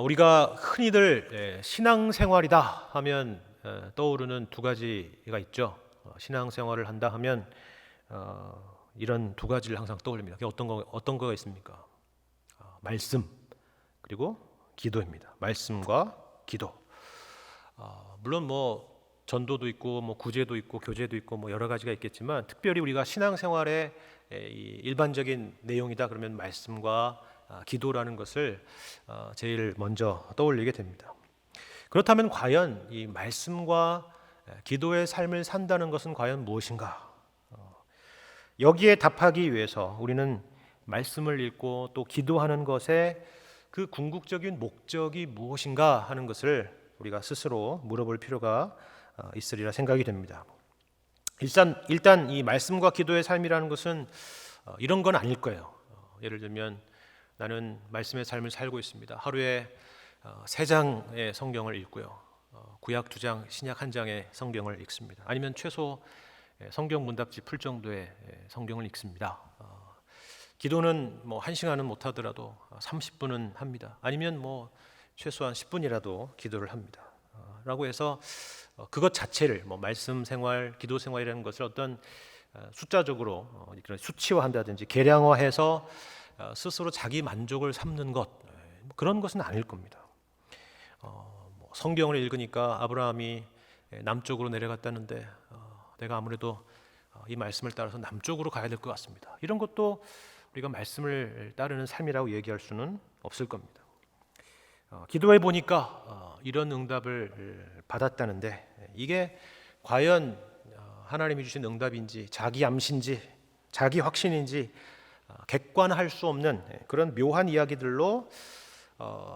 우리가 흔히들 신앙생활이다 하면 떠오르는 두 가지가 있죠. 신앙생활을 한다 하면 이런 두 가지를 항상 떠올립니다. 그게 어떤 거가 있습니까? 말씀 그리고 기도입니다. 말씀과 기도. 물론 전도도 있고 구제도 있고 교제도 있고 여러 가지가 있겠지만 특별히 우리가 신앙생활의 일반적인 내용이다 그러면 말씀과 기도라는 것을 제일 먼저 떠올리게 됩니다. 그렇다면 과연 이 말씀과 기도의 삶을 산다는 것은 과연 무엇인가? 여기에 답하기 위해서 우리는 말씀을 읽고 또 기도하는 것의 그 궁극적인 목적이 무엇인가 하는 것을 우리가 스스로 물어볼 필요가 있으리라 생각이 됩니다. 일단 이 말씀과 기도의 삶이라는 것은 이런 건 아닐 거예요. 예를 들면 나는 말씀의 삶을 살고 있습니다. 하루에 3장의 성경을 읽고요. 구약 2장, 신약 1장의 성경을 읽습니다. 아니면 최소 성경 문답지 풀 정도의 성경을 읽습니다. 기도는 1시간은 못하더라도 30분은 합니다. 아니면 최소한 10분이라도 기도를 합니다. 라고 해서 그것 자체를 말씀 생활, 기도 생활이라는 것을 어떤 숫자적으로 그런 수치화한다든지 계량화해서 스스로 자기 만족을 삼는 것, 그런 것은 아닐 겁니다. 성경을 읽으니까 아브라함이 남쪽으로 내려갔다는데 내가 아무래도 이 말씀을 따라서 남쪽으로 가야 될 것 같습니다. 이런 것도 우리가 말씀을 따르는 삶이라고 얘기할 수는 없을 겁니다. 기도해 보니까 이런 응답을 받았다는데 이게 과연 하나님이 주신 응답인지 자기 암시인지 자기 확신인지 객관할 수 없는 그런 묘한 이야기들로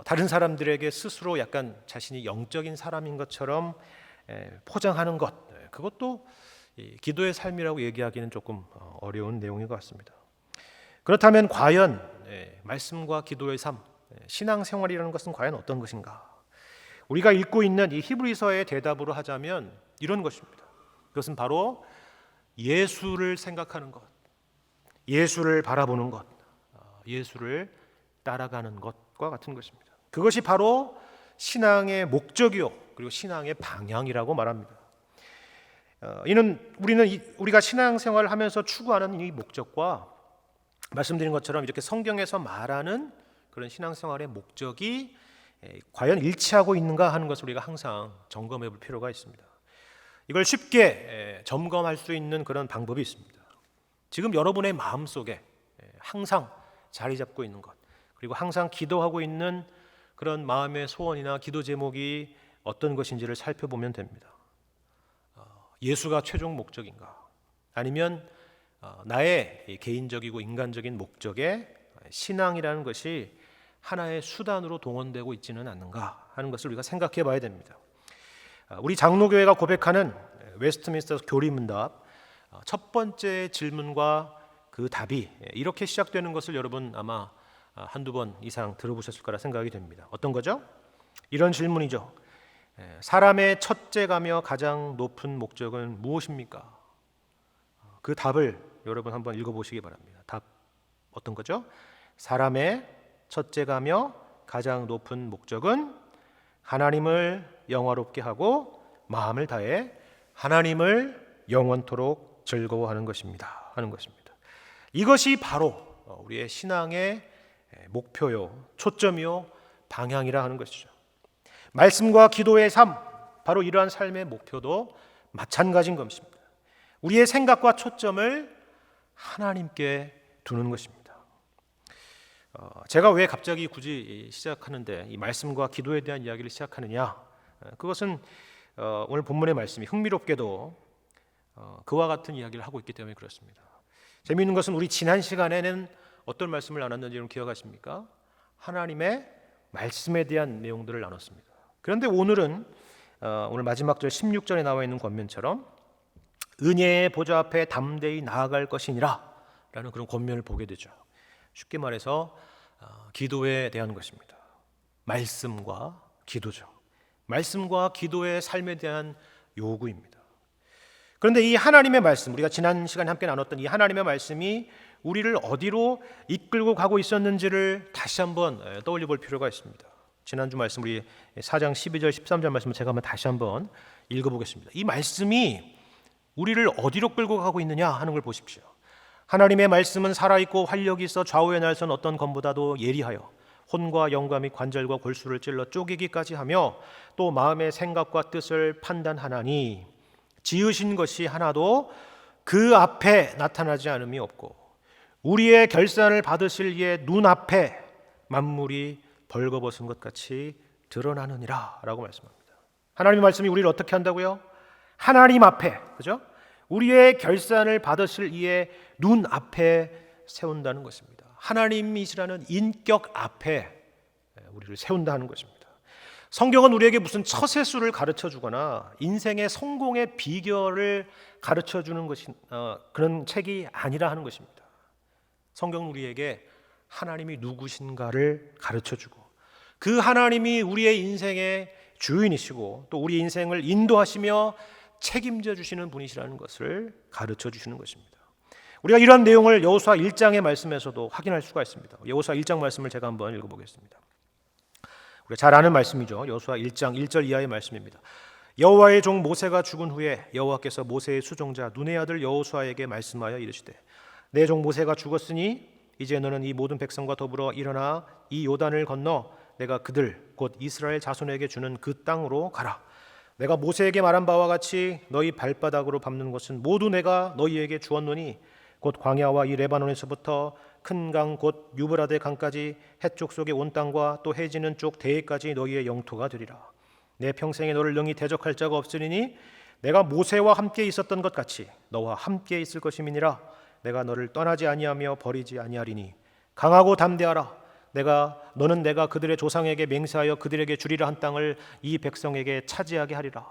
다른 사람들에게 스스로 약간 자신이 영적인 사람인 것처럼 포장하는 것, 그것도 기도의 삶이라고 얘기하기는 조금 어려운 내용인 것 같습니다. 그렇다면 과연 말씀과 기도의 삶, 신앙생활이라는 것은 과연 어떤 것인가? 우리가 읽고 있는 이 히브리서의 대답으로 하자면 이런 것입니다. 그것은 바로 예수를 생각하는 것, 예수를 바라보는 것, 예수를 따라가는 것과 같은 것입니다. 그것이 바로 신앙의 목적이요 그리고 신앙의 방향이라고 말합니다. 우리가 신앙생활을 하면서 추구하는 이 목적과 말씀드린 것처럼 이렇게 성경에서 말하는 그런 신앙생활의 목적이 과연 일치하고 있는가 하는 것을 우리가 항상 점검해 볼 필요가 있습니다. 이걸 쉽게 점검할 수 있는 그런 방법이 있습니다. 지금 여러분의 마음속에 항상 자리 잡고 있는 것, 그리고 항상 기도하고 있는 그런 마음의 소원이나 기도 제목이 어떤 것인지를 살펴보면 됩니다. 예수가 최종 목적인가? 아니면 나의 개인적이고 인간적인 목적에 신앙이라는 것이 하나의 수단으로 동원되고 있지는 않는가 하는 것을 우리가 생각해 봐야 됩니다. 우리 장로교회가 고백하는 웨스트민스터 교리문답 첫 번째 질문과 그 답이 이렇게 시작되는 것을 여러분 아마 한두 번 이상 들어보셨을 거라 생각이 됩니다. 어떤 거죠? 이런 질문이죠. 사람의 첫째가며 가장 높은 목적은 무엇입니까? 그 답을 여러분 한번 읽어보시기 바랍니다. 답 어떤 거죠? 사람의 첫째가며 가장 높은 목적은 하나님을 영화롭게 하고 마음을 다해 하나님을 영원토록 즐거워하는 것입니다. 하는 것입니다. 이것이 바로 우리의 신앙의 목표요, 초점이요, 방향이라 하는 것이죠. 말씀과 기도의 삶, 바로 이러한 삶의 목표도 마찬가지인 것입니다. 우리의 생각과 초점을 하나님께 두는 것입니다. 제가 왜 갑자기 굳이 시작하는데 이 말씀과 기도에 대한 이야기를 시작하느냐? 그것은 오늘 본문의 말씀이 흥미롭게도 그와 같은 이야기를 하고 있기 때문에 그렇습니다. 재미있는 것은 우리 지난 시간에는 어떤 말씀을 나눴는지 여러분 기억하십니까? 하나님의 말씀에 대한 내용들을 나눴습니다. 그런데 오늘은 오늘 마지막 절 16절에 나와 있는 권면처럼 은혜의 보좌 앞에 담대히 나아갈 것이니라 라는 그런 권면을 보게 되죠. 쉽게 말해서 기도에 대한 것입니다. 말씀과 기도죠. 말씀과 기도의 삶에 대한 요구입니다. 그런데 이 하나님의 말씀, 우리가 지난 시간에 함께 나눴던 이 하나님의 말씀이 우리를 어디로 이끌고 가고 있었는지를 다시 한번 떠올려 볼 필요가 있습니다. 지난주 말씀 우리 4장 12절 13절 말씀을 제가 다시 한번 읽어보겠습니다. 이 말씀이 우리를 어디로 끌고 가고 있느냐 하는 걸 보십시오. 하나님의 말씀은 살아있고 활력이 있어 좌우의 날선 어떤 검보다도 예리하여 혼과 영과 및 관절과 골수를 찔러 쪼개기까지 하며 또 마음의 생각과 뜻을 판단하나니 지으신 것이 하나도 그 앞에 나타나지 않음이 없고 우리의 결산을 받으실 이의 눈앞에 만물이 벌거벗은 것 같이 드러나느니라 라고 말씀합니다. 하나님의 말씀이 우리를 어떻게 한다고요? 하나님 앞에, 그죠? 우리의 결산을 받으실 이의 눈앞에 세운다는 것입니다. 하나님이시라는 인격 앞에 우리를 세운다는 것입니다. 성경은 우리에게 무슨 처세술을 가르쳐 주거나 인생의 성공의 비결을 가르쳐 주는 것이 그런 책이 아니라 하는 것입니다. 성경은 우리에게 하나님이 누구신가를 가르쳐 주고 그 하나님이 우리의 인생의 주인이시고 또 우리 인생을 인도하시며 책임져 주시는 분이시라는 것을 가르쳐 주시는 것입니다. 우리가 이러한 내용을 여호수아 1장의 말씀에서도 확인할 수가 있습니다. 여호수아 1장 말씀을 제가 한번 읽어보겠습니다. 우리가 잘 아는 말씀이죠. 여호수아 1장 1절 이하의 말씀입니다. 여호와의 종 모세가 죽은 후에 여호와께서 모세의 수종자 눈의 아들 여호수아에게 말씀하여 이르시되 내 종 모세가 죽었으니 이제 너는 이 모든 백성과 더불어 일어나 이 요단을 건너 내가 그들 곧 이스라엘 자손에게 주는 그 땅으로 가라. 내가 모세에게 말한 바와 같이 너희 발바닥으로 밟는 것은 모두 내가 너희에게 주었노니 곧 광야와 이 레바논에서부터 큰 강 곧 유브라데 강까지 해쪽 속의 온 땅과 또 해지는 쪽 대해까지 너희의 영토가 되리라. 내 평생에 너를 능히 대적할 자가 없으리니 내가 모세와 함께 있었던 것 같이 너와 함께 있을 것임이니라. 내가 너를 떠나지 아니하며 버리지 아니하리니 강하고 담대하라. 너는 내가 그들의 조상에게 맹세하여 그들에게 주리라 한 땅을 이 백성에게 차지하게 하리라.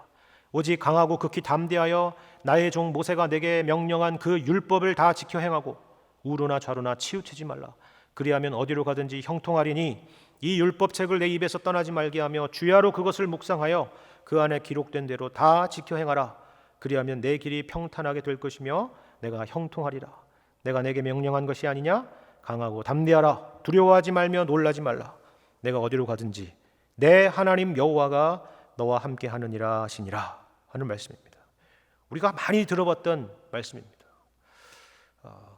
오직 강하고 극히 담대하여 나의 종 모세가 내게 명령한 그 율법을 다 지켜 행하고 우로나 좌로나 치우치지 말라. 그리하면 어디로 가든지 형통하리니 이 율법책을 내 입에서 떠나지 말게 하며 주야로 그것을 묵상하여 그 안에 기록된 대로 다 지켜 행하라. 그리하면 내 길이 평탄하게 될 것이며 내가 형통하리라. 내가 내게 명령한 것이 아니냐? 강하고 담대하라. 두려워하지 말며 놀라지 말라. 내가 어디로 가든지 내 하나님 여호와가 너와 함께 하느니라 하시니라 하는 말씀입니다. 우리가 많이 들어봤던 말씀입니다.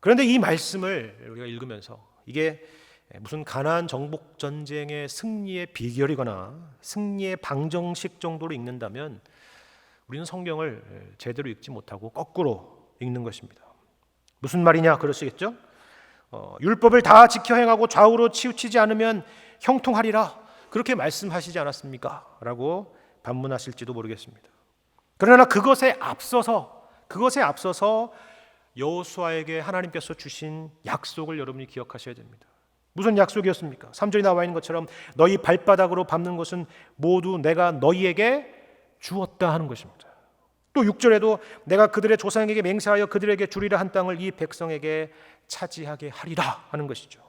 그런데 이 말씀을 우리가 읽으면서 이게 무슨 가나안 정복 전쟁의 승리의 비결이거나 승리의 방정식 정도로 읽는다면 우리는 성경을 제대로 읽지 못하고 거꾸로 읽는 것입니다. 무슨 말이냐 그러시겠죠? 율법을 다 지켜 행하고 좌우로 치우치지 않으면 형통하리라 그렇게 말씀하시지 않았습니까? 라고 반문하실지도 모르겠습니다. 그러나 그것에 앞서서 여호수아에게 하나님께서 주신 약속을 여러분이 기억하셔야 됩니다. 무슨 약속이었습니까? 3절에 나와 있는 것처럼 너희 발바닥으로 밟는 것은 모두 내가 너희에게 주었다 하는 것입니다. 또 6절에도 내가 그들의 조상에게 맹세하여 그들에게 주리라 한 땅을 이 백성에게 차지하게 하리라 하는 것이죠.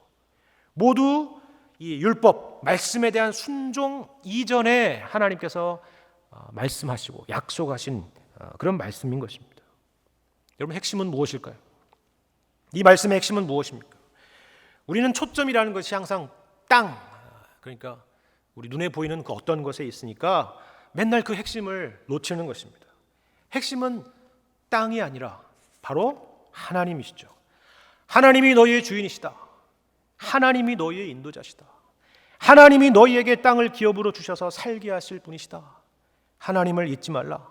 모두 이 율법 말씀에 대한 순종 이전에 하나님께서 말씀하시고 약속하신 그런 말씀인 것입니다. 여러분 핵심은 무엇일까요? 이 말씀의 핵심은 무엇입니까? 우리는 초점이라는 것이 항상 땅, 그러니까 우리 눈에 보이는 그 어떤 것에 있으니까 맨날 그 핵심을 놓치는 것입니다. 핵심은 땅이 아니라 바로 하나님이시죠. 하나님이 너희의 주인이시다. 하나님이 너희의 인도자시다. 하나님이 너희에게 땅을 기업으로 주셔서 살게 하실 분이시다. 하나님을 잊지 말라.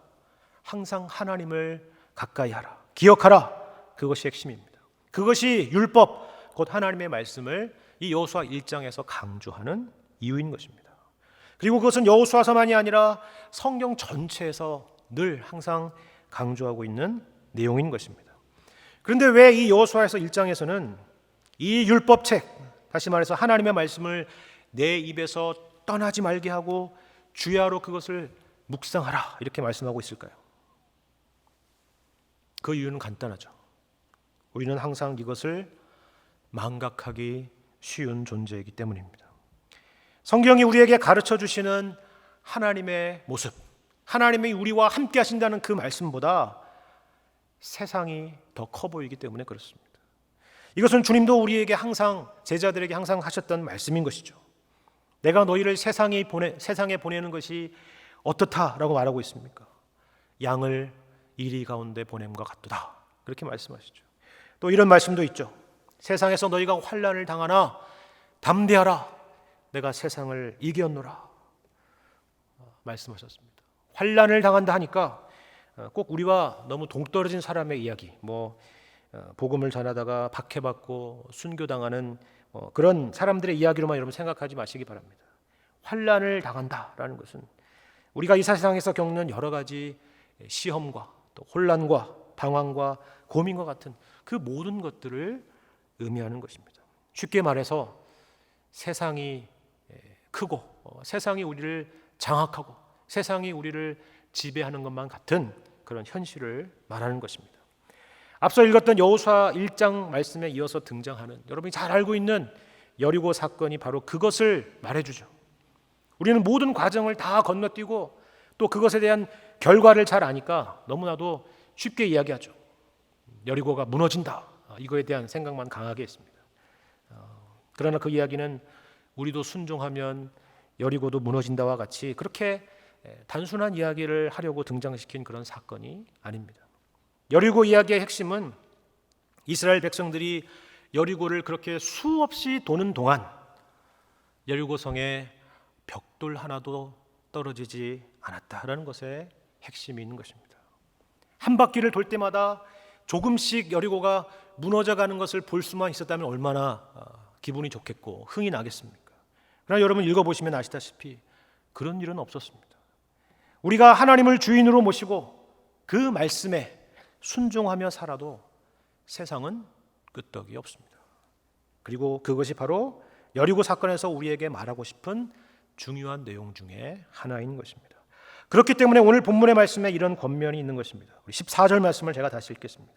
항상 하나님을 가까이 하라. 기억하라. 그것이 핵심입니다. 그것이 율법, 곧 하나님의 말씀을 이 여호수아 1장에서 강조하는 이유인 것입니다. 그리고 그것은 여호수아서만이 아니라 성경 전체에서 늘 항상 강조하고 있는 내용인 것입니다. 그런데 왜 이 여호수아에서 1장에서는 이 율법책, 다시 말해서 하나님의 말씀을 내 입에서 떠나지 말게 하고 주야로 그것을 묵상하라 이렇게 말씀하고 있을까요? 그 이유는 간단하죠. 우리는 항상 이것을 망각하기 쉬운 존재이기 때문입니다. 성경이 우리에게 가르쳐 주시는 하나님의 모습, 하나님이 우리와 함께 하신다는 그 말씀보다 세상이 더 커 보이기 때문에 그렇습니다. 이것은 주님도 우리에게 항상 제자들에게 항상 하셨던 말씀인 것이죠. 내가 너희를 세상에 보내는 것이 어떻다라고 말하고 있습니까? 양을 이리 가운데 보냄과 같도다. 그렇게 말씀하시죠. 또 이런 말씀도 있죠. 세상에서 너희가 환난을 당하나 담대하라. 내가 세상을 이겼노라. 말씀하셨습니다. 환난을 당한다 하니까 꼭 우리와 너무 동떨어진 사람의 이야기, 복음을 전하다가 박해받고 순교당하는 그런 사람들의 이야기로만 여러분 생각하지 마시기 바랍니다. 환난을 당한다라는 것은 우리가 이 세상에서 겪는 여러 가지 시험과 또 혼란과 방황과 고민과 같은 그 모든 것들을 의미하는 것입니다. 쉽게 말해서 세상이 크고 세상이 우리를 장악하고 세상이 우리를 지배하는 것만 같은 그런 현실을 말하는 것입니다. 앞서 읽었던 여호수아 1장 말씀에 이어서 등장하는 여러분이 잘 알고 있는 여리고 사건이 바로 그것을 말해주죠. 우리는 모든 과정을 다 건너뛰고 또 그것에 대한 결과를 잘 아니까 너무나도 쉽게 이야기하죠. 여리고가 무너진다. 이거에 대한 생각만 강하게 했습니다. 그러나 그 이야기는 우리도 순종하면 여리고도 무너진다와 같이 그렇게 단순한 이야기를 하려고 등장시킨 그런 사건이 아닙니다. 여리고 이야기의 핵심은 이스라엘 백성들이 여리고를 그렇게 수없이 도는 동안 여리고 성에 벽돌 하나도 떨어지지 않았다라는 것에 핵심이 있는 것입니다. 한 바퀴를 돌 때마다 조금씩 여리고가 무너져가는 것을 볼 수만 있었다면 얼마나 기분이 좋겠고 흥이 나겠습니까? 그러나 여러분 읽어보시면 아시다시피 그런 일은 없었습니다. 우리가 하나님을 주인으로 모시고 그 말씀에 순종하며 살아도 세상은 끄떡이 없습니다. 그리고 그것이 바로 여리고 사건에서 우리에게 말하고 싶은 중요한 내용 중에 하나인 것입니다. 그렇기 때문에 오늘 본문의 말씀에 이런 권면이 있는 것입니다. 우리 14절 말씀을 제가 다시 읽겠습니다.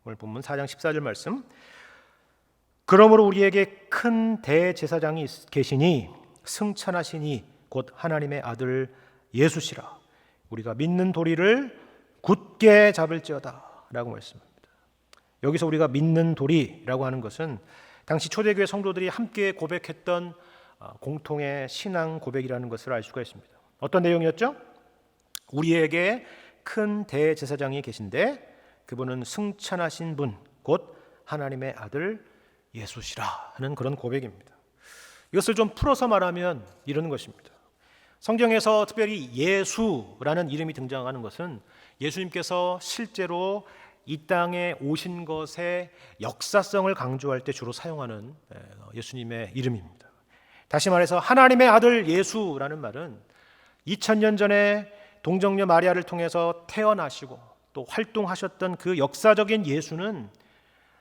오늘 본문 4장 14절 말씀. 그러므로 우리에게 큰 대제사장이 계시니 승천하시니 곧 하나님의 아들 예수시라. 우리가 믿는 도리를 굳게 잡을지어다 라고 말씀합니다. 여기서 우리가 믿는 도리라고 하는 것은 당시 초대교회 성도들이 함께 고백했던 공통의 신앙 고백이라는 것을 알 수가 있습니다. 어떤 내용이었죠? 우리에게 큰 대제사장이 계신데 그분은 승천하신 분, 곧 하나님의 아들 예수시라 하는 그런 고백입니다. 이것을 좀 풀어서 말하면 이런 것입니다. 성경에서 특별히 예수라는 이름이 등장하는 것은 예수님께서 실제로 이 땅에 오신 것의 역사성을 강조할 때 주로 사용하는 예수님의 이름입니다. 다시 말해서 하나님의 아들 예수라는 말은 2000년 전에 동정녀 마리아를 통해서 태어나시고 또 활동하셨던 그 역사적인 예수는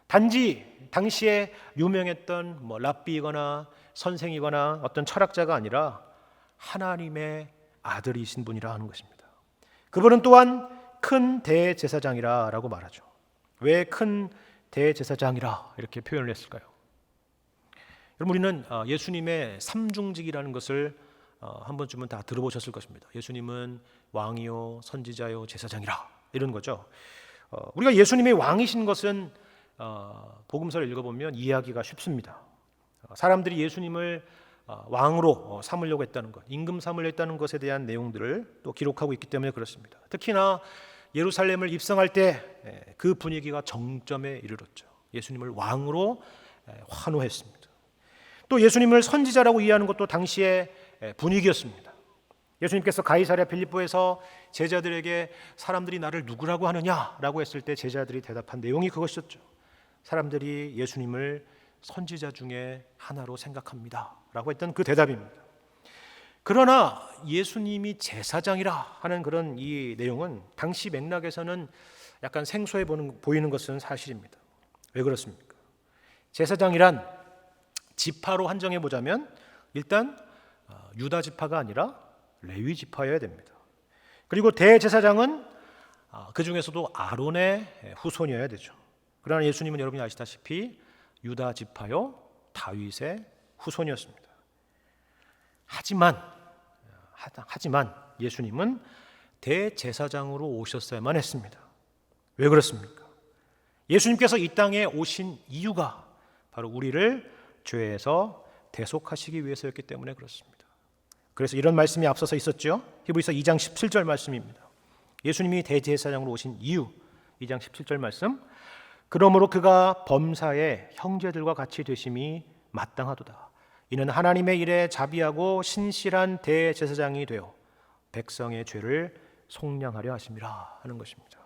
단지 당시에 유명했던 랍비이거나 선생이거나 어떤 철학자가 아니라 하나님의 아들이신 분이라 하는 것입니다. 그분은 또한 큰 대제사장이라고 말하죠. 왜 큰 대제사장이라 이렇게 표현을 했을까요? 여러분 우리는 예수님의 삼중직이라는 것을 한 번쯤은 다 들어보셨을 것입니다. 예수님은 왕이요 선지자요 제사장이라 이런 거죠. 우리가 예수님이 왕이신 것은 복음서를 읽어보면 이해하기가 쉽습니다. 사람들이 예수님을 왕으로 삼으려고 했다는 것, 임금 삼으려 했다는 것에 대한 내용들을 또 기록하고 있기 때문에 그렇습니다. 특히나 예루살렘을 입성할 때 그 분위기가 정점에 이르렀죠. 예수님을 왕으로 환호했습니다. 또 예수님을 선지자라고 이해하는 것도 당시의 분위기였습니다. 예수님께서 가이사랴 빌립보에서 제자들에게 사람들이 나를 누구라고 하느냐라고 했을 때 제자들이 대답한 내용이 그것이었죠. 사람들이 예수님을 선지자 중에 하나로 생각합니다 라고 했던 그 대답입니다. 그러나 예수님이 제사장이라 하는 그런 이 내용은 당시 맥락에서는 약간 생소해 보이는 것은 사실입니다. 왜 그렇습니까? 제사장이란 지파로 한정해 보자면 일단 유다 지파가 아니라 레위 지파여야 됩니다. 그리고 대제사장은 그 중에서도 아론의 후손이어야 되죠. 그러나 예수님은 여러분이 아시다시피 유다 지파요 다윗의 후손이었습니다. 하지만 예수님은 대제사장으로 오셨어야만 했습니다. 왜 그렇습니까? 예수님께서 이 땅에 오신 이유가 바로 우리를 죄에서 대속하시기 위해서였기 때문에 그렇습니다. 그래서 이런 말씀이 앞서서 있었죠. 히브리서 2장 17절 말씀입니다. 예수님이 대제사장으로 오신 이유, 2장 17절 말씀. 그러므로 그가 범사에 형제들과 같이 되심이 마땅하도다. 이는 하나님의 일에 자비하고 신실한 대제사장이 되어 백성의 죄를 속량하려 하심이라 하는 것입니다.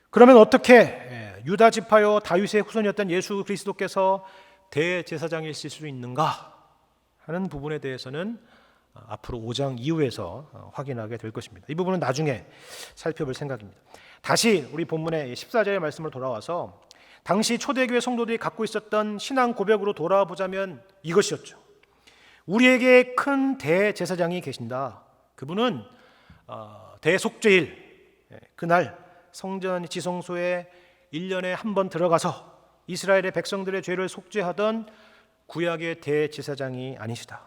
그러면 어떻게 유다 지파요 다윗의 후손이었던 예수 그리스도께서 대제사장이실 수 있는가 하는 부분에 대해서는 앞으로 5장 이후에서 확인하게 될 것입니다. 이 부분은 나중에 살펴볼 생각입니다. 다시 우리 본문의 14절의 말씀으로 돌아와서 당시 초대교회 성도들이 갖고 있었던 신앙 고백으로 돌아와 보자면 이것이었죠. 우리에게 큰 대제사장이 계신다. 그분은 대속죄일 그날 성전 지성소에 1년에 한 번 들어가서 이스라엘의 백성들의 죄를 속죄하던 구약의 대제사장이 아니시다.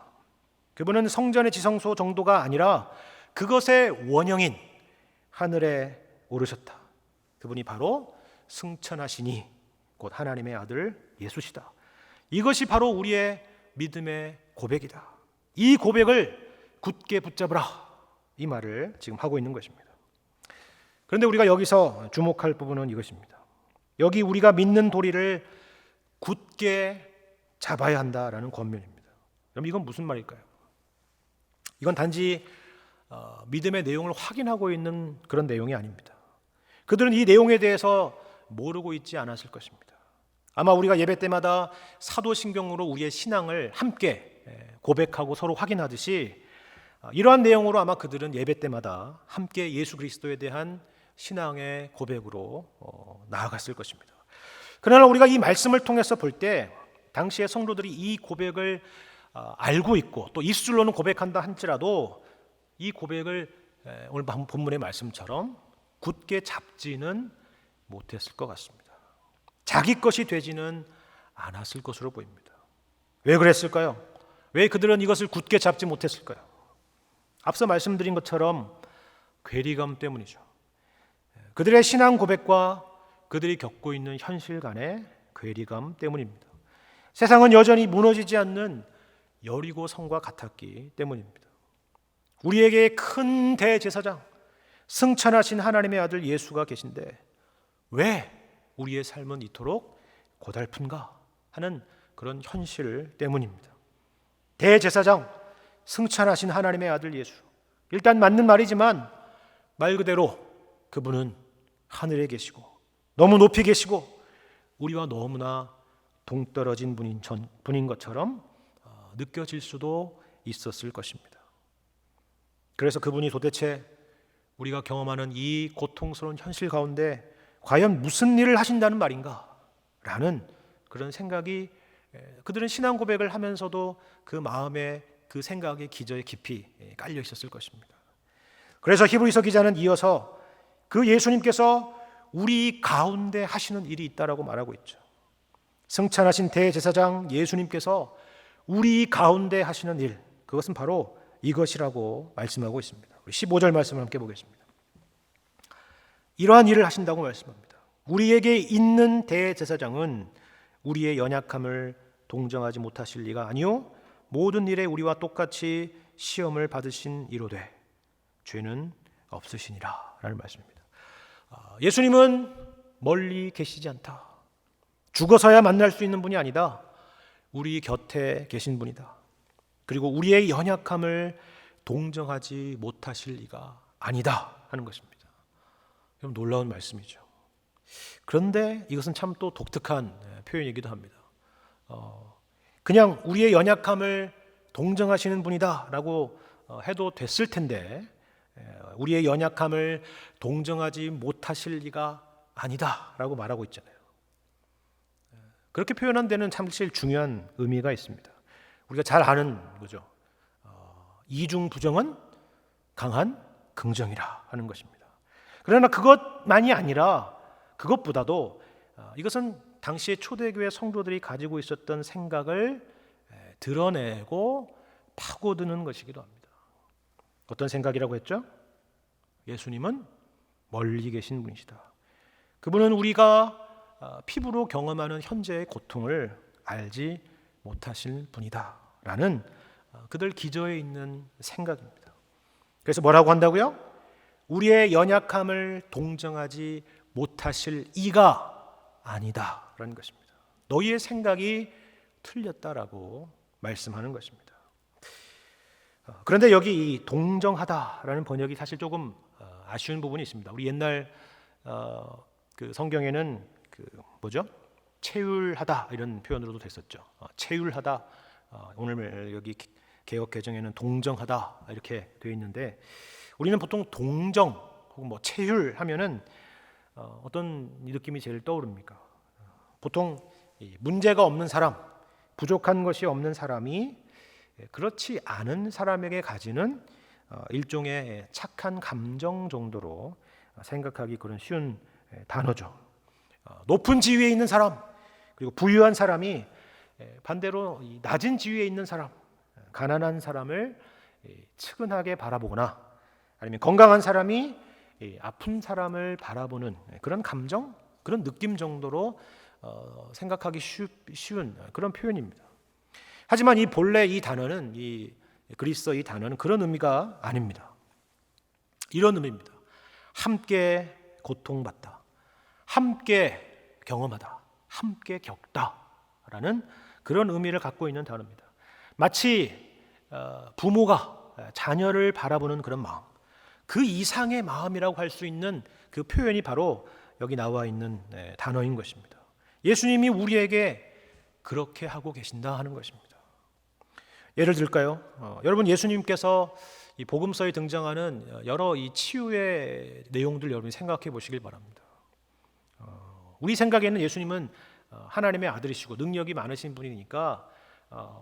그분은 성전의 지성소 정도가 아니라 그것의 원형인 하늘에 오르셨다. 그분이 바로 승천하시니 곧 하나님의 아들 예수시다. 이것이 바로 우리의 믿음의 고백이다. 이 고백을 굳게 붙잡으라. 이 말을 지금 하고 있는 것입니다. 그런데 우리가 여기서 주목할 부분은 이것입니다. 여기 우리가 믿는 도리를 굳게 잡아야 한다라는 권면입니다. 그럼 이건 무슨 말일까요? 이건 단지 믿음의 내용을 확인하고 있는 그런 내용이 아닙니다. 그들은 이 내용에 대해서 모르고 있지 않았을 것입니다. 아마 우리가 예배 때마다 사도신경으로 우리의 신앙을 함께 고백하고 서로 확인하듯이 이러한 내용으로 아마 그들은 예배 때마다 함께 예수 그리스도에 대한 신앙의 고백으로 나아갔을 것입니다. 그러나 우리가 이 말씀을 통해서 볼 때 당시의 성도들이 이 고백을 알고 있고 또 입술로는 고백한다 할지라도 이 고백을 오늘 본문의 말씀처럼 굳게 잡지는 못했을 것 같습니다. 자기 것이 되지는 않았을 것으로 보입니다. 왜 그랬을까요? 왜 그들은 이것을 굳게 잡지 못했을까요? 앞서 말씀드린 것처럼 괴리감 때문이죠. 그들의 신앙 고백과 그들이 겪고 있는 현실 간의 괴리감 때문입니다. 세상은 여전히 무너지지 않는 여리고 성과 같았기 때문입니다. 우리에게 큰 대제사장, 승천하신 하나님의 아들 예수가 계신데 왜 우리의 삶은 이토록 고달픈가 하는 그런 현실 때문입니다. 대제사장, 승천하신 하나님의 아들 예수. 일단 맞는 말이지만 말 그대로 그분은 하늘에 계시고 너무 높이 계시고 우리와 너무나 동떨어진 분인 것처럼 느껴질 수도 있었을 것입니다. 그래서 그분이 도대체 우리가 경험하는 이 고통스러운 현실 가운데 과연 무슨 일을 하신다는 말인가? 라는 그런 생각이 그들은 신앙 고백을 하면서도 그 마음에 그 생각의 기저에 깊이 깔려 있었을 것입니다. 그래서 히브리서 기자는 이어서 그 예수님께서 우리 가운데 하시는 일이 있다라고 말하고 있죠. 승천하신 대제사장 예수님께서 우리 가운데 하시는 일, 그것은 바로 이것이라고 말씀하고 있습니다. 우리 15절 말씀을 함께 보겠습니다. 이러한 일을 하신다고 말씀합니다. 우리에게 있는 대제사장은 우리의 연약함을 동정하지 못하실 리가 아니요 모든 일에 우리와 똑같이 시험을 받으신 이로되 죄는 없으시니라 라는 말씀입니다. 예수님은 멀리 계시지 않다. 죽어서야 만날 수 있는 분이 아니다. 우리 곁에 계신 분이다. 그리고 우리의 연약함을 동정하지 못하실 리가 아니다 하는 것입니다. 좀 놀라운 말씀이죠. 그런데 이것은 참 또 독특한 표현이기도 합니다. 그냥 우리의 연약함을 동정하시는 분이다라고 해도 됐을 텐데 우리의 연약함을 동정하지 못하실 리가 아니다라고 말하고 있잖아요. 그렇게 표현한 데는 참 제일 중요한 의미가 있습니다. 우리가 잘 아는 거죠. 이중 부정은 강한 긍정이라 하는 것입니다. 그러나 그것만이 아니라 그것보다도 이것은 당시의 초대교회 성도들이 가지고 있었던 생각을 드러내고 파고드는 것이기도 합니다. 어떤 생각이라고 했죠? 예수님은 멀리 계신 분이시다. 그분은 우리가 피부로 경험하는 현재의 고통을 알지 못하실 분이다 라는 그들 기저에 있는 생각입니다. 그래서 뭐라고 한다고요? 우리의 연약함을 동정하지 못하실 이가 아니다라는 것입니다. 너희의 생각이 틀렸다라고 말씀하는 것입니다. 그런데 여기 이 동정하다라는 번역이 사실 조금 아쉬운 부분이 있습니다. 우리 옛날 그 성경에는 그 뭐죠? 체휼하다 이런 표현으로도 됐었죠. 체휼하다. 오늘 여기 개역 개정에는 동정하다 이렇게 되어 있는데 우리는 보통 동정 혹은 뭐 체휼하면은 어떤 느낌이 제일 떠오릅니까? 보통 문제가 없는 사람, 부족한 것이 없는 사람이 그렇지 않은 사람에게 가지는 일종의 착한 감정 정도로 생각하기 그런 쉬운 단어죠. 높은 지위에 있는 사람 그리고 부유한 사람이 반대로 낮은 지위에 있는 사람, 가난한 사람을 측은하게 바라보거나 아니면 건강한 사람이 아픈 사람을 바라보는 그런 감정, 그런 느낌 정도로 생각하기 쉬운 그런 표현입니다. 하지만 이 본래 이 단어는 이 그리스어 이 단어는 그런 의미가 아닙니다. 이런 의미입니다. 함께 고통받다, 함께 경험하다, 함께 겪다라는 그런 의미를 갖고 있는 단어입니다. 마치 부모가 자녀를 바라보는 그런 마음, 그 이상의 마음이라고 할 수 있는 그 표현이 바로 여기 나와 있는 단어인 것입니다. 예수님이 우리에게 그렇게 하고 계신다 하는 것입니다. 예를 들까요? 여러분 예수님께서 이 복음서에 등장하는 여러 이 치유의 내용들 여러분이 생각해 보시길 바랍니다. 우리 생각에는 예수님은 하나님의 아들이시고 능력이 많으신 분이니까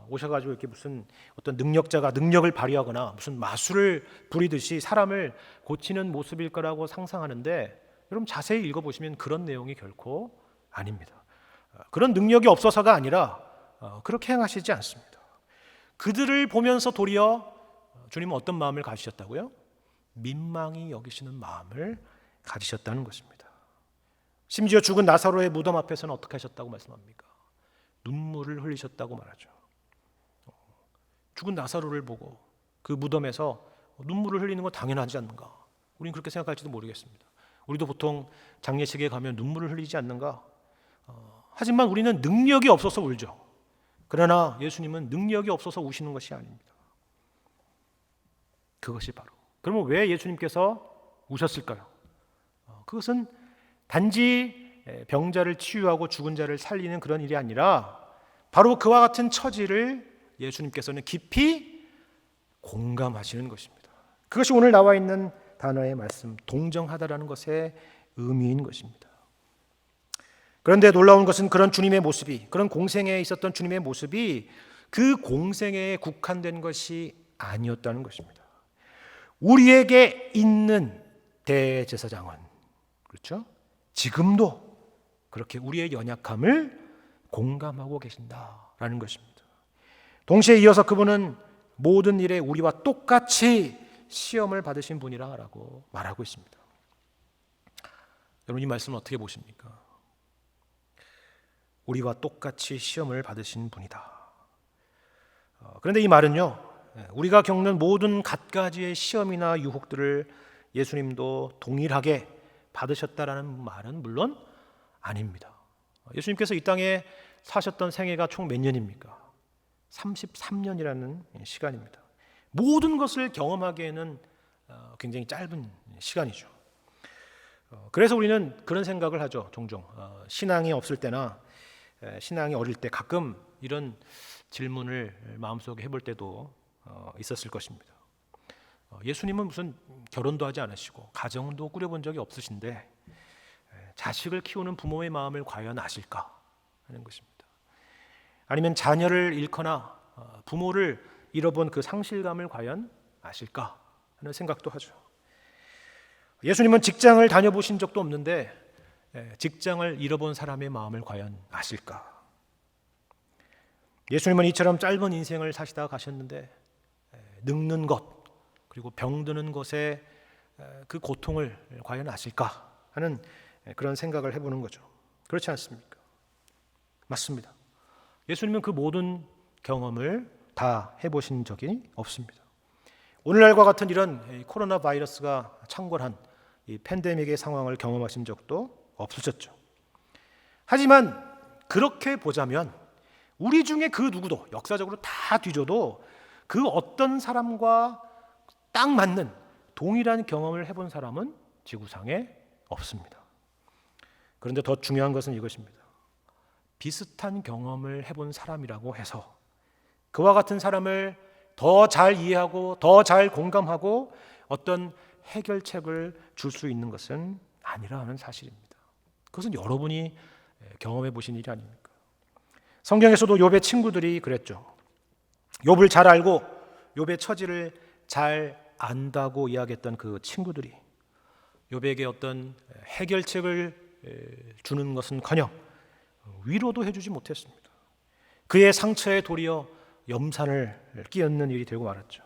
오셔가지고 이렇게 무슨 어떤 능력자가 능력을 발휘하거나 무슨 마술을 부리듯이 사람을 고치는 모습일 거라고 상상하는데 여러분 자세히 읽어보시면 그런 내용이 결코 아닙니다. 그런 능력이 없어서가 아니라 그렇게 행하시지 않습니다. 그들을 보면서 도리어 주님은 어떤 마음을 가지셨다고요? 민망히 여기시는 마음을 가지셨다는 것입니다. 심지어 죽은 나사로의 무덤 앞에서는 어떻게 하셨다고 말씀합니까? 눈물을 흘리셨다고 말하죠. 죽은 나사로를 보고 그 무덤에서 눈물을 흘리는 건 당연하지 않는가? 우리는 그렇게 생각할지도 모르겠습니다. 우리도 보통 장례식에 가면 눈물을 흘리지 않는가? 하지만 우리는 능력이 없어서 울죠. 그러나 예수님은 능력이 없어서 우시는 것이 아닙니다. 그것이 바로. 그러면 왜 예수님께서 우셨을까요? 그것은 단지 병자를 치유하고 죽은 자를 살리는 그런 일이 아니라 바로 그와 같은 처지를 예수님께서는 깊이 공감하시는 것입니다. 그것이 오늘 나와 있는 단어의 말씀, 동정하다라는 것의 의미인 것입니다. 그런데 놀라운 것은 그런 주님의 모습이, 그런 공생애에 있었던 주님의 모습이 그 공생애에 국한된 것이 아니었다는 것입니다. 우리에게 있는 대제사장은 그렇죠? 지금도 그렇게 우리의 연약함을 공감하고 계신다라는 것입니다. 동시에 이어서 그분은 모든 일에 우리와 똑같이 시험을 받으신 분이라고 말하고 있습니다. 여러분 이 말씀을 어떻게 보십니까? 우리와 똑같이 시험을 받으신 분이다. 그런데 이 말은요, 우리가 겪는 모든 갖가지의 시험이나 유혹들을 예수님도 동일하게 받으셨다라는 말은 물론 아닙니다. 예수님께서 이 땅에 사셨던 생애가 총 몇 년입니까? 33년이라는 시간입니다. 모든 것을 경험하기에는 굉장히 짧은 시간이죠. 그래서 우리는 그런 생각을 하죠. 종종 신앙이 없을 때나 신앙이 어릴 때 가끔 이런 질문을 마음속에 해볼 때도 있었을 것입니다. 예수님은 무슨 결혼도 하지 않으시고 가정도 꾸려본 적이 없으신데 자식을 키우는 부모의 마음을 과연 아실까 하는 것입니다. 아니면 자녀를 잃거나 부모를 잃어본 그 상실감을 과연 아실까 하는 생각도 하죠. 예수님은 직장을 다녀보신 적도 없는데 직장을 잃어본 사람의 마음을 과연 아실까? 예수님은 이처럼 짧은 인생을 사시다 가셨는데 늙는 것 그리고 병드는 것의 그 고통을 과연 아실까 하는 그런 생각을 해보는 거죠. 그렇지 않습니까? 맞습니다. 예수님은 그 모든 경험을 다 해보신 적이 없습니다. 오늘날과 같은 이런 코로나 바이러스가 창궐한 이 팬데믹의 상황을 경험하신 적도 없으셨죠. 하지만 그렇게 보자면 우리 중에 그 누구도 역사적으로 다 뒤져도 그 어떤 사람과 딱 맞는 동일한 경험을 해본 사람은 지구상에 없습니다. 그런데 더 중요한 것은 이것입니다. 비슷한 경험을 해본 사람이라고 해서 그와 같은 사람을 더 잘 이해하고 더 잘 공감하고 어떤 해결책을 줄 수 있는 것은 아니라는 사실입니다. 그것은 여러분이 경험해 보신 일이 아닙니까? 성경에서도 욥의 친구들이 그랬죠. 욥을 잘 알고 욥의 처지를 잘 안다고 이야기했던 그 친구들이 욥에게 어떤 해결책을 주는 것은커녕 위로도 해주지 못했습니다. 그의 상처에 도리어 염산을 끼얹는 일이 되고 말았죠.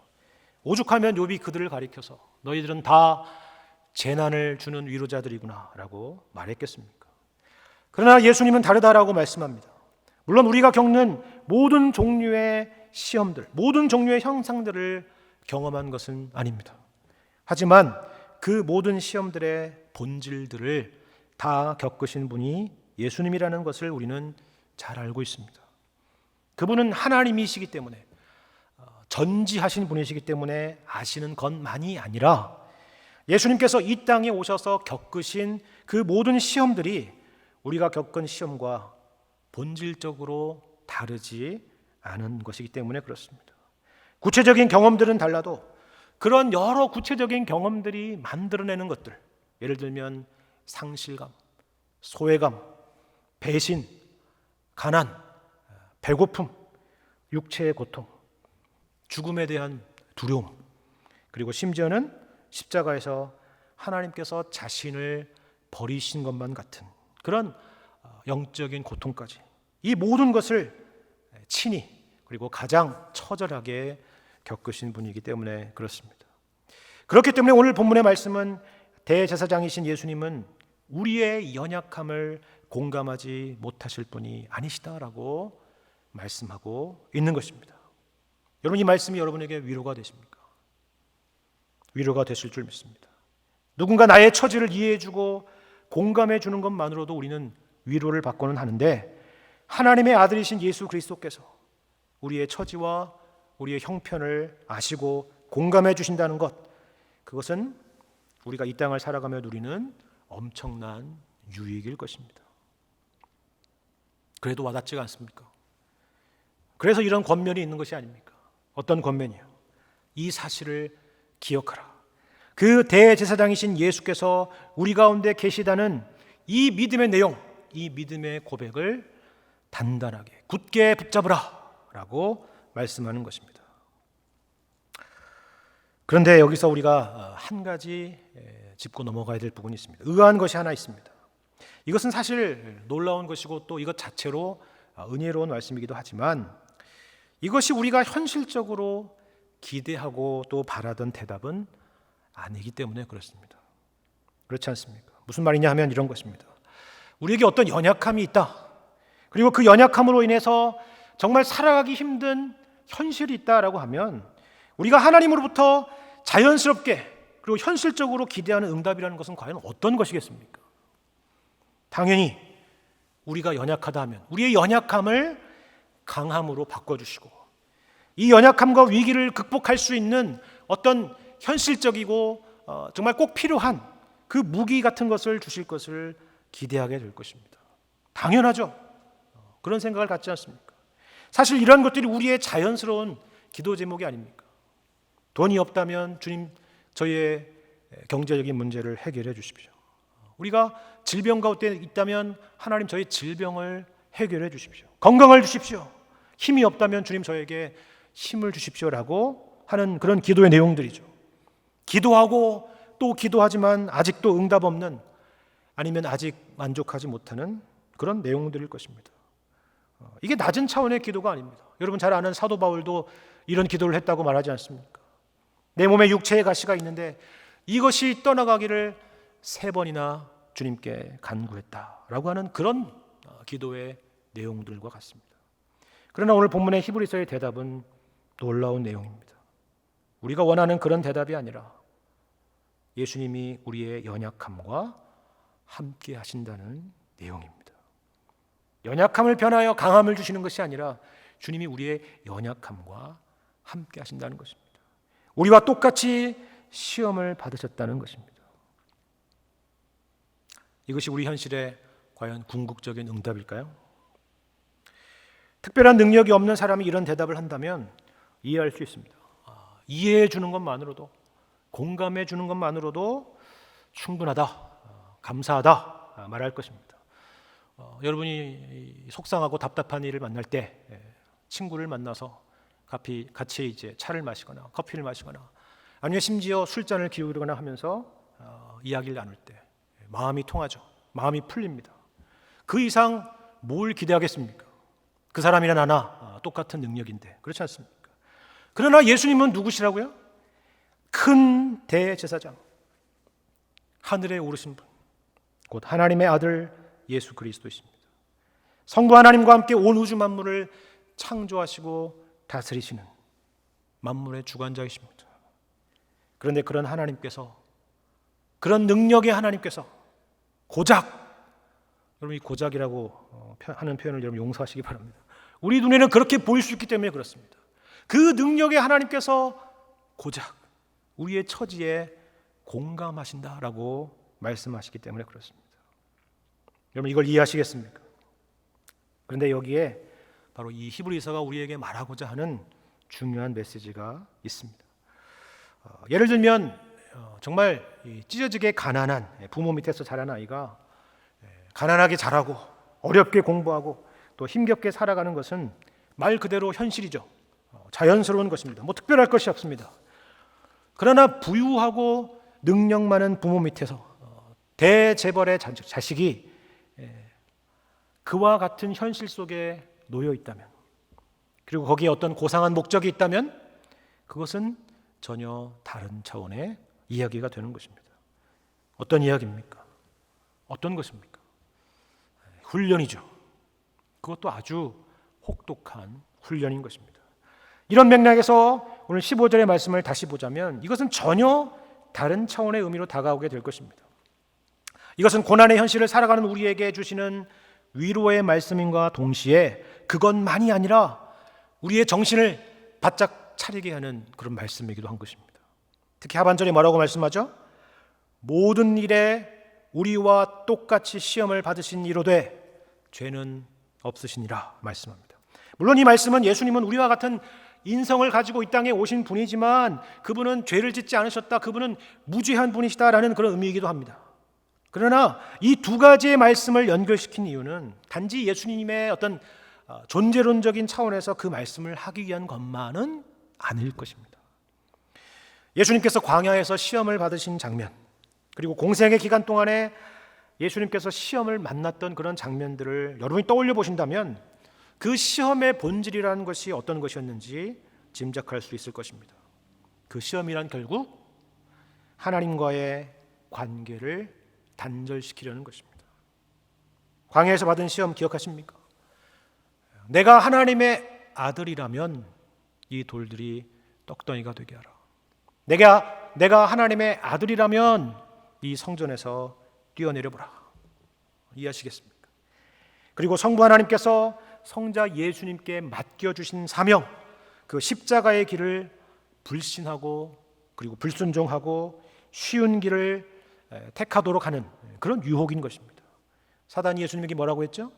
오죽하면 욥이 그들을 가리켜서 너희들은 다 재난을 주는 위로자들이구나 라고 말했겠습니까? 그러나 예수님은 다르다라고 말씀합니다. 물론 우리가 겪는 모든 종류의 시험들, 모든 종류의 형상들을 경험한 것은 아닙니다. 하지만 그 모든 시험들의 본질들을 다 겪으신 분이 예수님이라는 것을 우리는 잘 알고 있습니다. 그분은 하나님이시기 때문에 전지하신 분이시기 때문에 아시는 것만이 아니라 예수님께서 이 땅에 오셔서 겪으신 그 모든 시험들이 우리가 겪은 시험과 본질적으로 다르지 않은 것이기 때문에 그렇습니다. 구체적인 경험들은 달라도 그런 여러 구체적인 경험들이 만들어내는 것들, 예를 들면 상실감, 소외감, 배신, 가난, 배고픔, 육체의 고통, 죽음에 대한 두려움, 그리고 심지어는 십자가에서 하나님께서 자신을 버리신 것만 같은 그런 영적인 고통까지, 이 모든 것을 친히 그리고 가장 처절하게 겪으신 분이기 때문에 그렇습니다. 그렇기 때문에 오늘 본문의 말씀은 대제사장이신 예수님은 우리의 연약함을 공감하지 못하실 분이 아니시다라고 말씀하고 있는 것입니다. 여러분, 이 말씀이 여러분에게 위로가 되십니까? 위로가 되실 줄 믿습니다. 누군가 나의 처지를 이해해주고 공감해주는 것만으로도 우리는 위로를 받고는 하는데, 하나님의 아들이신 예수 그리스도께서 우리의 처지와 우리의 형편을 아시고 공감해 주신다는 것, 그것은 우리가 이 땅을 살아가며 누리는 엄청난 유익일 것입니다. 그래도 와닿지가 않습니까? 그래서 이런 권면이 있는 것이 아닙니까? 어떤 권면이요? 이 사실을 기억하라. 그 대제사장이신 예수께서 우리 가운데 계시다는 이 믿음의 내용, 이 믿음의 고백을 단단하게 굳게 붙잡으라 라고 말씀하는 것입니다. 그런데 여기서 우리가 한 가지 짚고 넘어가야 될 부분이 있습니다. 의아한 것이 하나 있습니다. 이것은 사실 놀라운 것이고 또 이것 자체로 은혜로운 말씀이기도 하지만, 이것이 우리가 현실적으로 기대하고 또 바라던 대답은 아니기 때문에 그렇습니다. 그렇지 않습니까? 무슨 말이냐 하면 이런 것입니다. 우리에게 어떤 연약함이 있다. 그리고 그 연약함으로 인해서 정말 살아가기 힘든 현실이 있다라고 하면 우리가 하나님으로부터 자연스럽게 그리고 현실적으로 기대하는 응답이라는 것은 과연 어떤 것이겠습니까? 당연히 우리가 연약하다 하면 우리의 연약함을 강함으로 바꿔주시고, 이 연약함과 위기를 극복할 수 있는 어떤 현실적이고 정말 꼭 필요한 그 무기 같은 것을 주실 것을 기대하게 될 것입니다. 당연하죠. 그런 생각을 갖지 않습니까? 사실 이런 것들이 우리의 자연스러운 기도 제목이 아닙니까? 돈이 없다면 주님, 저희의 경제적인 문제를 해결해 주십시오. 우리가 질병 가운데 있다면 하나님, 저희 질병을 해결해 주십시오. 건강을 주십시오. 힘이 없다면 주님, 저에게 힘을 주십시오라고 하는 그런 기도의 내용들이죠. 기도하고 또 기도하지만 아직도 응답 없는, 아니면 아직 만족하지 못하는 그런 내용들일 것입니다. 이게 낮은 차원의 기도가 아닙니다. 여러분 잘 아는 사도 바울도 이런 기도를 했다고 말하지 않습니까? 내 몸에 육체의 가시가 있는데 이것이 떠나가기를 3번이나 주님께 간구했다라고 하는 그런 기도의 내용들과 같습니다. 그러나 오늘 본문의 히브리서의 대답은 놀라운 내용입니다. 우리가 원하는 그런 대답이 아니라 예수님이 우리의 연약함과 함께 하신다는 내용입니다. 연약함을 변하여 강함을 주시는 것이 아니라 주님이 우리의 연약함과 함께 하신다는 것입니다. 우리와 똑같이 시험을 받으셨다는 것입니다. 이것이 우리 현실에 과연 궁극적인 응답일까요? 특별한 능력이 없는 사람이 이런 대답을 한다면 이해할 수 있습니다. 이해해 주는 것만으로도, 공감해 주는 것만으로도 충분하다, 감사하다 말할 것입니다. 여러분이 속상하고 답답한 일을 만날 때 친구를 만나서 같이 이제 차를 마시거나 커피를 마시거나 아니면 심지어 술잔을 기울이거나 하면서 이야기를 나눌 때 마음이 통하죠. 마음이 풀립니다. 그 이상 뭘 기대하겠습니까? 그 사람이나 나나 똑같은 능력인데, 그렇지 않습니까? 그러나 예수님은 누구시라고요? 큰 대제사장, 하늘에 오르신 분, 곧 하나님의 아들 예수 그리스도이십니다. 성부 하나님과 함께 온 우주 만물을 창조하시고 다스리시는 만물의 주관자이십니다. 그런데 그런 하나님께서, 그런 능력의 하나님께서 고작, 여러분 이 고작이라고 하는 표현을 여러분 용서하시기 바랍니다. 우리 눈에는 그렇게 보일 수 있기 때문에 그렇습니다. 그 능력의 하나님께서 고작 우리의 처지에 공감하신다라고 말씀하시기 때문에 그렇습니다. 여러분 이걸 이해하시겠습니까? 그런데 여기에 바로 이 히브리서가 우리에게 말하고자 하는 중요한 메시지가 있습니다. 예를 들면 정말 찢어지게 가난한 부모 밑에서 자란 아이가 가난하게 자라고 어렵게 공부하고 또 힘겹게 살아가는 것은 말 그대로 현실이죠. 자연스러운 것입니다. 뭐 특별할 것이 없습니다. 그러나 부유하고 능력 많은 부모 밑에서 대재벌의 자식이 그와 같은 현실 속에 놓여 있다면, 그리고 거기에 어떤 고상한 목적이 있다면 그것은 전혀 다른 차원의 이야기가 되는 것입니다. 어떤 이야기입니까? 어떤 것입니까? 훈련이죠. 그것도 아주 혹독한 훈련인 것입니다. 이런 맥락에서 오늘 15절의 말씀을 다시 보자면 이것은 전혀 다른 차원의 의미로 다가오게 될 것입니다. 이것은 고난의 현실을 살아가는 우리에게 주시는 위로의 말씀인과 동시에 그것만이 아니라 우리의 정신을 바짝 차리게 하는 그런 말씀이기도 한 것입니다. 특히 하반절에 뭐라고 말씀하죠? 모든 일에 우리와 똑같이 시험을 받으신 이로되 죄는 없으시니라 말씀합니다. 물론 이 말씀은 예수님은 우리와 같은 인성을 가지고 이 땅에 오신 분이지만 그분은 죄를 짓지 않으셨다, 그분은 무죄한 분이시다라는 그런 의미이기도 합니다. 그러나 이 두 가지의 말씀을 연결시킨 이유는 단지 예수님의 어떤 존재론적인 차원에서 그 말씀을 하기 위한 것만은 아닐 것입니다. 예수님께서 광야에서 시험을 받으신 장면, 그리고 공생의 기간 동안에 예수님께서 시험을 만났던 그런 장면들을 여러분이 떠올려 보신다면 그 시험의 본질이라는 것이 어떤 것이었는지 짐작할 수 있을 것입니다. 그 시험이란 결국 하나님과의 관계를 단절시키려는 것입니다. 광야에서 받은 시험 기억하십니까? 내가 하나님의 아들이라면 이 돌들이 떡덩이가 되게 하라. 내가 하나님의 아들이라면 이 성전에서 뛰어내려보라. 이해하시겠습니까? 그리고 성부 하나님께서 성자 예수님께 맡겨주신 사명, 그 십자가의 길을 불신하고 그리고 불순종하고 쉬운 길을 택하도록 하는 그런 유혹인 것입니다. 사단이 예수님에게 뭐라고 했죠?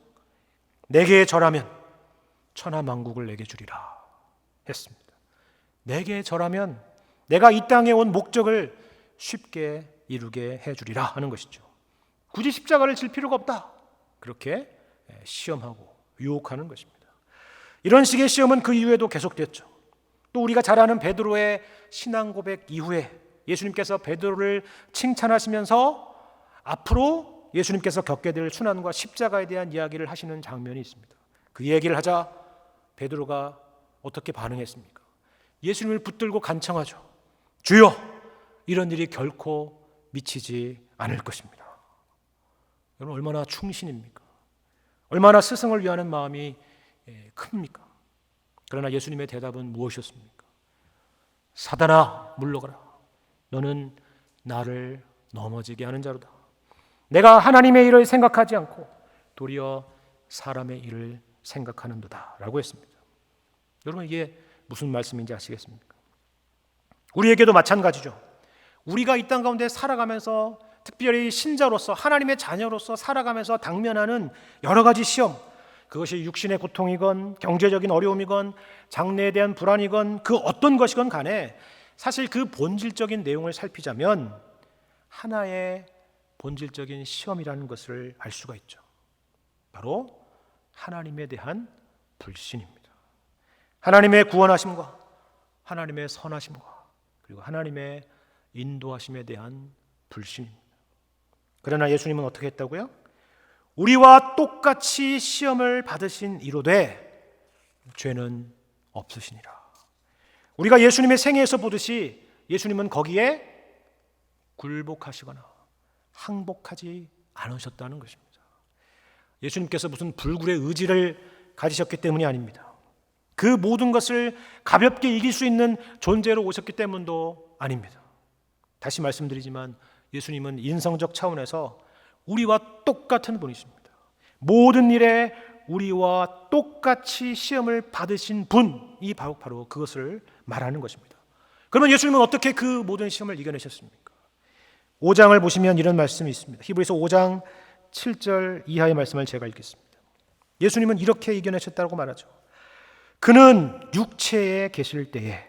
내게 절하면 천하만국을 내게 주리라 했습니다. 내게 절하면 내가 이 땅에 온 목적을 쉽게 이루게 해주리라 하는 것이죠. 굳이 십자가를 질 필요가 없다, 그렇게 시험하고 유혹하는 것입니다. 이런 식의 시험은 그 이후에도 계속됐죠. 또 우리가 잘 아는 베드로의 신앙 고백 이후에 예수님께서 베드로를 칭찬하시면서 앞으로 예수님께서 겪게 될 순환과 십자가에 대한 이야기를 하시는 장면이 있습니다. 그 얘기를 하자 베드로가 어떻게 반응했습니까? 예수님을 붙들고 간청하죠. 주여, 이런 일이 결코 미치지 않을 것입니다. 여러분 얼마나 충신입니까? 얼마나 스승을 위하는 마음이 큽니까? 그러나 예수님의 대답은 무엇이었습니까? 사단아, 물러가라. 너는 나를 넘어지게 하는 자로다. 내가 하나님의 일을 생각하지 않고 도리어 사람의 일을 생각하는도다 라고 했습니다. 여러분, 이게 무슨 말씀인지 아시겠습니까? 우리에게도 마찬가지죠. 우리가 이 땅 가운데 살아가면서, 특별히 신자로서, 하나님의 자녀로서 살아가면서 당면하는 여러 가지 시험, 그것이 육신의 고통이건 경제적인 어려움이건 장래에 대한 불안이건 그 어떤 것이건 간에 사실 그 본질적인 내용을 살피자면 하나의 본질적인 시험이라는 것을 알 수가 있죠. 바로 하나님에 대한 불신입니다. 하나님의 구원하심과 하나님의 선하심과 그리고 하나님의 인도하심에 대한 불신입니다. 그러나 예수님은 어떻게 했다고요? 우리와 똑같이 시험을 받으신 이로되 죄는 없으시니라. 우리가 예수님의 생애에서 보듯이 예수님은 거기에 굴복하시거나 항복하지 않으셨다는 것입니다. 예수님께서 무슨 불굴의 의지를 가지셨기 때문이 아닙니다. 그 모든 것을 가볍게 이길 수 있는 존재로 오셨기 때문도 아닙니다. 다시 말씀드리지만 예수님은 인성적 차원에서 우리와 똑같은 분이십니다. 모든 일에 우리와 똑같이 시험을 받으신 분이 바로 그것을 말하는 것입니다. 그러면 예수님은 어떻게 그 모든 시험을 이겨내셨습니까? 5장을 보시면 이런 말씀이 있습니다. 히브리서 5장 7절 이하의 말씀을 제가 읽겠습니다. 예수님은 이렇게 이겨내셨다고 말하죠. 그는 육체에 계실 때에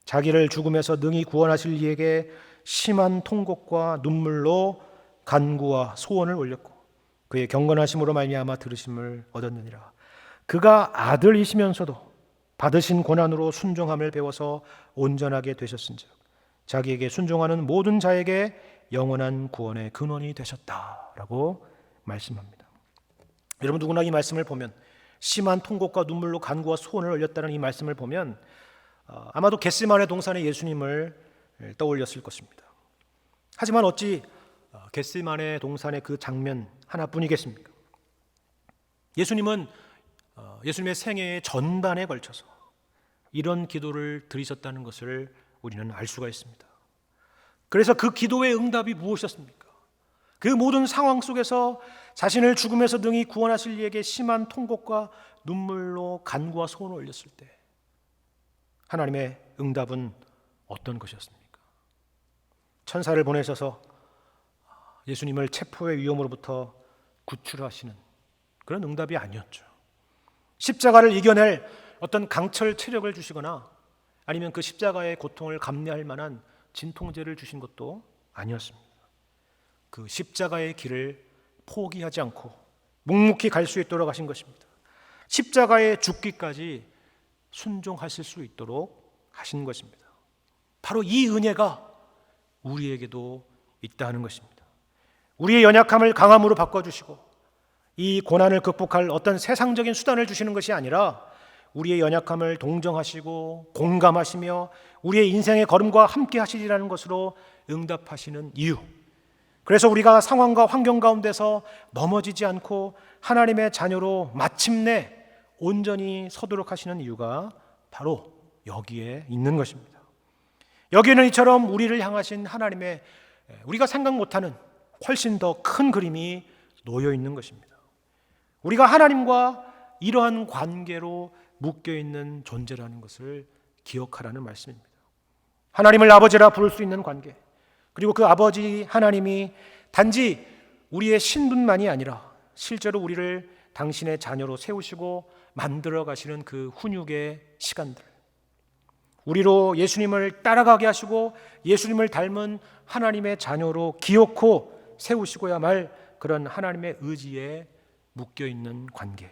자기를 죽음에서 능히 구원하실 이에게 심한 통곡과 눈물로 간구와 소원을 올렸고 그의 경건하심으로 말미암아 들으심을 얻었느니라. 그가 아들이시면서도 받으신 고난으로 순종함을 배워서 온전하게 되셨은즉 자기에게 순종하는 모든 자에게 영원한 구원의 근원이 되셨다라고 말씀합니다. 여러분, 누구나 이 말씀을 보면, 심한 통곡과 눈물로 간구와 소원을 올렸다는 이 말씀을 보면 아마도 겟세마네 동산의 예수님을 떠올렸을 것입니다. 하지만 어찌 겟세마네 동산의 그 장면 하나뿐이겠습니까? 예수님은 예수님의 생애의 전반에 걸쳐서 이런 기도를 드리셨다는 것을 우리는 알 수가 있습니다. 그래서 그 기도의 응답이 무엇이었습니까? 그 모든 상황 속에서 자신을 죽음에서 능히 구원하실 이에게 심한 통곡과 눈물로 간구와 소원을 올렸을 때 하나님의 응답은 어떤 것이었습니까? 천사를 보내셔서 예수님을 체포의 위험으로부터 구출하시는 그런 응답이 아니었죠. 십자가를 이겨낼 어떤 강철 체력을 주시거나 아니면 그 십자가의 고통을 감내할 만한 진통제를 주신 것도 아니었습니다. 그 십자가의 길을 포기하지 않고 묵묵히 갈 수 있도록 하신 것입니다. 십자가에 죽기까지 순종하실 수 있도록 하신 것입니다. 바로 이 은혜가 우리에게도 있다는 것입니다. 우리의 연약함을 강함으로 바꿔주시고 이 고난을 극복할 어떤 세상적인 수단을 주시는 것이 아니라 우리의 연약함을 동정하시고 공감하시며 우리의 인생의 걸음과 함께 하시리라는 것으로 응답하시는 이유, 그래서 우리가 상황과 환경 가운데서 넘어지지 않고 하나님의 자녀로 마침내 온전히 서도록 하시는 이유가 바로 여기에 있는 것입니다. 여기에는 이처럼 우리를 향하신 하나님의 우리가 생각 못하는 훨씬 더 큰 그림이 놓여 있는 것입니다. 우리가 하나님과 이러한 관계로 묶여 있는 존재라는 것을 기억하라는 말씀입니다. 하나님을 아버지라 부를 수 있는 관계, 그리고 그 아버지 하나님이 단지 우리의 신분만이 아니라 실제로 우리를 당신의 자녀로 세우시고 만들어 가시는 그 훈육의 시간들, 우리로 예수님을 따라가게 하시고 예수님을 닮은 하나님의 자녀로 기어코 세우시고야 말 그런 하나님의 의지에 묶여있는 관계,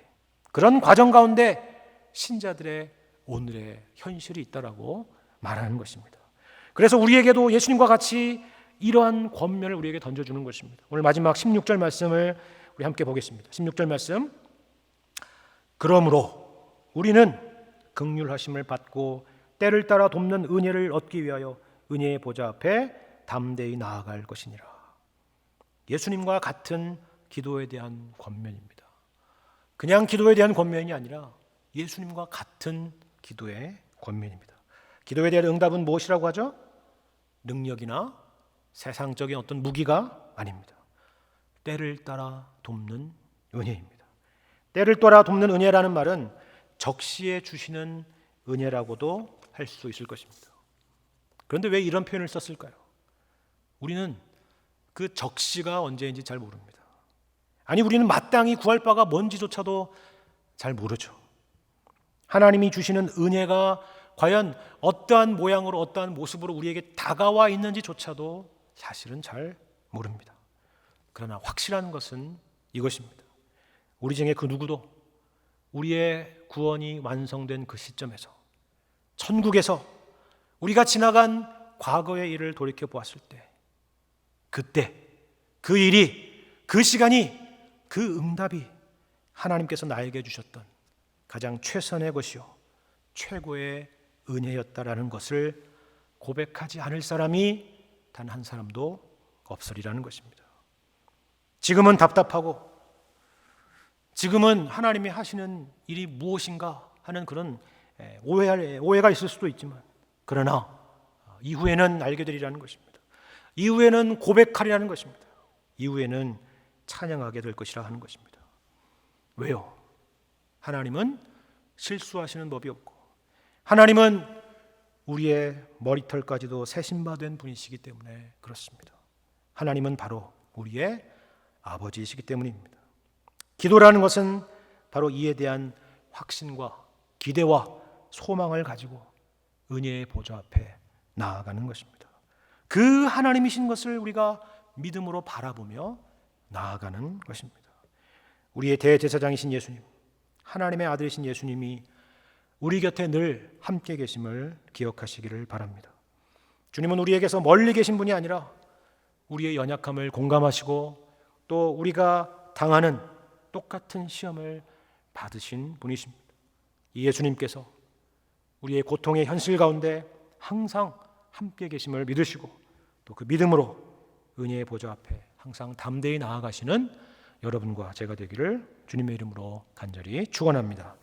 그런 과정 가운데 신자들의 오늘의 현실이 있다라고 말하는 것입니다. 그래서 우리에게도 예수님과 같이 이러한 권면을 우리에게 던져주는 것입니다. 오늘 마지막 16절 말씀을 우리 함께 보겠습니다. 16절 말씀, 그러므로 우리는 긍휼하심을 받고 때를 따라 돕는 은혜를 얻기 위하여 은혜의 보좌 앞에 담대히 나아갈 것이니라. 예수님과 같은 기도에 대한 권면입니다. 그냥 기도에 대한 권면이 아니라 예수님과 같은 기도의 권면입니다. 기도에 대한 응답은 무엇이라고 하죠? 능력이나 세상적인 어떤 무기가 아닙니다. 때를 따라 돕는 은혜입니다. 때를 따라 돕는 은혜라는 말은 적시에 주시는 은혜라고도 할 수 있을 것입니다. 그런데 왜 이런 표현을 썼을까요? 우리는 그 적시가 언제인지 잘 모릅니다. 아니, 우리는 마땅히 구할 바가 뭔지조차도 잘 모르죠. 하나님이 주시는 은혜가 과연 어떠한 모양으로 어떠한 모습으로 우리에게 다가와 있는지조차도 사실은 잘 모릅니다. 그러나 확실한 것은 이것입니다. 우리 중에 그 누구도 우리의 구원이 완성된 그 시점에서, 천국에서 우리가 지나간 과거의 일을 돌이켜 보았을 때, 그때 그 일이, 그 시간이, 그 응답이 하나님께서 나에게 주셨던 가장 최선의 것이요 최고의 은혜였다라는 것을 고백하지 않을 사람이 단 한 사람도 없으리라는 것입니다. 지금은 답답하고, 지금은 하나님이 하시는 일이 무엇인가 하는 그런 오해가 있을 수도 있지만, 그러나 이후에는 알게 되리라는 것입니다. 이후에는 고백하리라는 것입니다. 이후에는 찬양하게 될 것이라 하는 것입니다. 왜요? 하나님은 실수하시는 법이 없고, 하나님은 우리의 머리털까지도 세신바된 분이시기 때문에 그렇습니다. 하나님은 바로 우리의 아버지이시기 때문입니다. 기도라는 것은 바로 이에 대한 확신과 기대와 소망을 가지고 은혜의 보좌 앞에 나아가는 것입니다. 그 하나님이신 것을 우리가 믿음으로 바라보며 나아가는 것입니다. 우리의 대제사장이신 예수님, 하나님의 아들이신 예수님이 우리 곁에 늘 함께 계심을 기억하시기를 바랍니다. 주님은 우리에게서 멀리 계신 분이 아니라 우리의 연약함을 공감하시고 또 우리가 당하는 똑같은 시험을 받으신 분이십니다. 이 예수님께서 우리의 고통의 현실 가운데 항상 함께 계심을 믿으시고 또 그 믿음으로 은혜의 보좌 앞에 항상 담대히 나아가시는 여러분과 제가 되기를 주님의 이름으로 간절히 축원합니다.